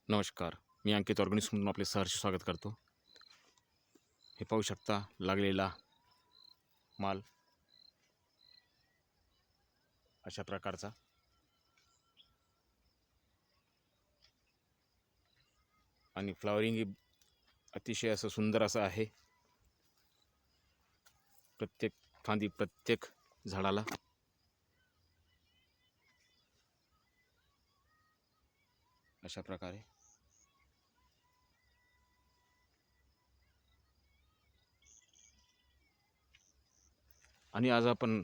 नमस्कार. मी अंकित ऑर्गॅनिक्समधून आपले सहर्ष स्वागत करतो. हे पाहू शकता लागलेला माल अशा प्रकारचा आणि फ्लॉवरिंग अतिशय असं सुंदर असं आहे. प्रत्येक फांदी प्रत्येक झाडाला अशा प्रकारे आणि आज आपण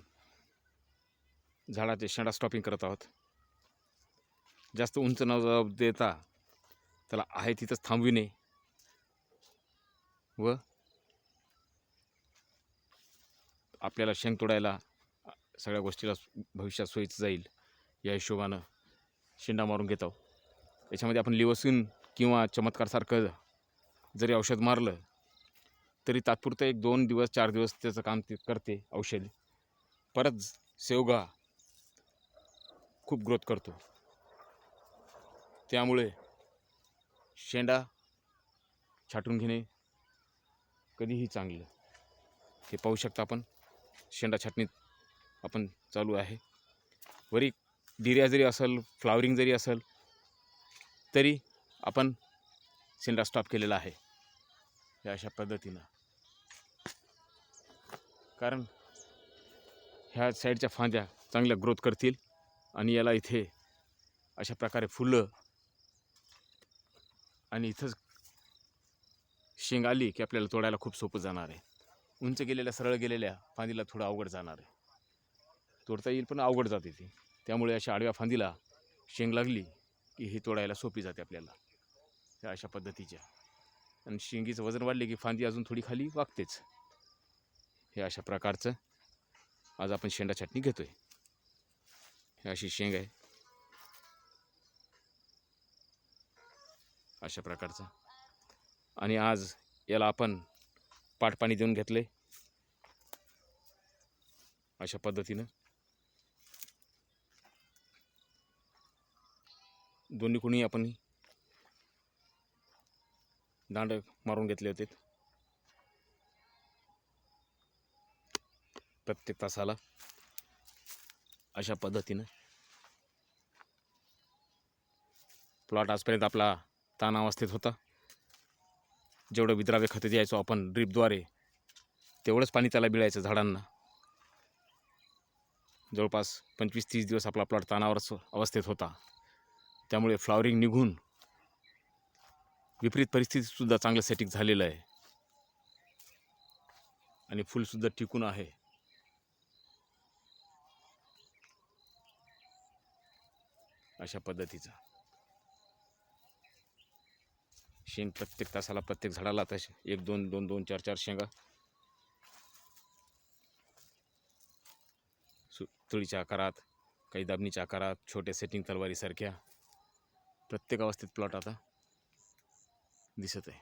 झाडाचे शेंडा स्टॉपिंग करत आहोत. जास्त उंच न जाऊ देता त्याला आहे तिथंच थांबविणे व आपल्याला शेंग तोडायला सगळ्या गोष्टीला भविष्यात सोयीचं जाईल या हिशोबानं शेंडा मारून घेत आहोत. याच्यामध्ये आपण लिवोसिन किंवा चमत्कारसारखं जरी औषध मारलं तरी तात्पुरतं 1-2 दिवस 4 दिवस त्याचं काम ते करते औषध. परत शेवगा खूप ग्रोथ करतो. त्यामुळे शेंडा छाटून घेणे कधीही चांगलं. हे पाहू शकता आपण शेंडा छाटणीत आपण चालू आहे. वरी डिऱ्या जरी असेल फ्लावरिंग जरी असेल तरी आपण शेंडा स्टॉप केलेला आहे या अशा पद्धतीनं. कारण ह्या साईडच्या फांद्या चांगल्या ग्रोथ करतील आणि याला इथे अशा प्रकारे फुलं आणि इथंच शेंग आली की आपल्याला तोडायला खूप सोपं जाणार आहे. उंच गेलेल्या सरळ गेलेल्या फांदीला थोडं अवघड जाणार आहे. तोडता येईल पण अवघड जाते ती. त्यामुळे अशा आडव्या फांदीला शेंग लागली की ही तोडायला सोपी जाते आपल्याला त्या अशा पद्धतीच्या. आणि शेंगीचं वजन वाढले की फांदी अजून थोडी खाली वागतेच. हे अशा प्रकारचं आज आपण शेंडा छाटणी घेतोय. ही अशी शेंग आहे अशा प्रकारचं. आणि आज याला आपण पाणी देऊन घेतले अशा पद्धतीनं. दोन्ही कोणी आपण दांड मारून घेतले होते प्रत्येक तासाला अशा पद्धतीनं. प्लॉट आजपर्यंत आपला ताण अवस्थेत होता. जेवढं विद्राव्य खतं द्यायचो आपण ड्रीपद्वारे तेवढंच पाणी त्याला मिळायचं झाडांना. जवळपास 25-30 दिवस आपला प्लॉट ताणावर अवस्थेत होता. त्यामुळे फ्लॉवरिंग निघून विपरीत परिस्थितीसुद्धा चांगलं सेटिंग झालेलं आहे आणि फुलसुद्धा टिकून आहे. अशा पद्धतीचं शेंग प्रत्येक तासाला प्रत्येक झाडाला तसे 1-2, 2-2, 4-4 शेंगा तुळीच्या आकारात, काही दाबणीच्या आकारात, छोट्या सेटिंग तलवारीसारख्या प्रत्येक अवस्थेत प्लॉट आता दिसत आहे.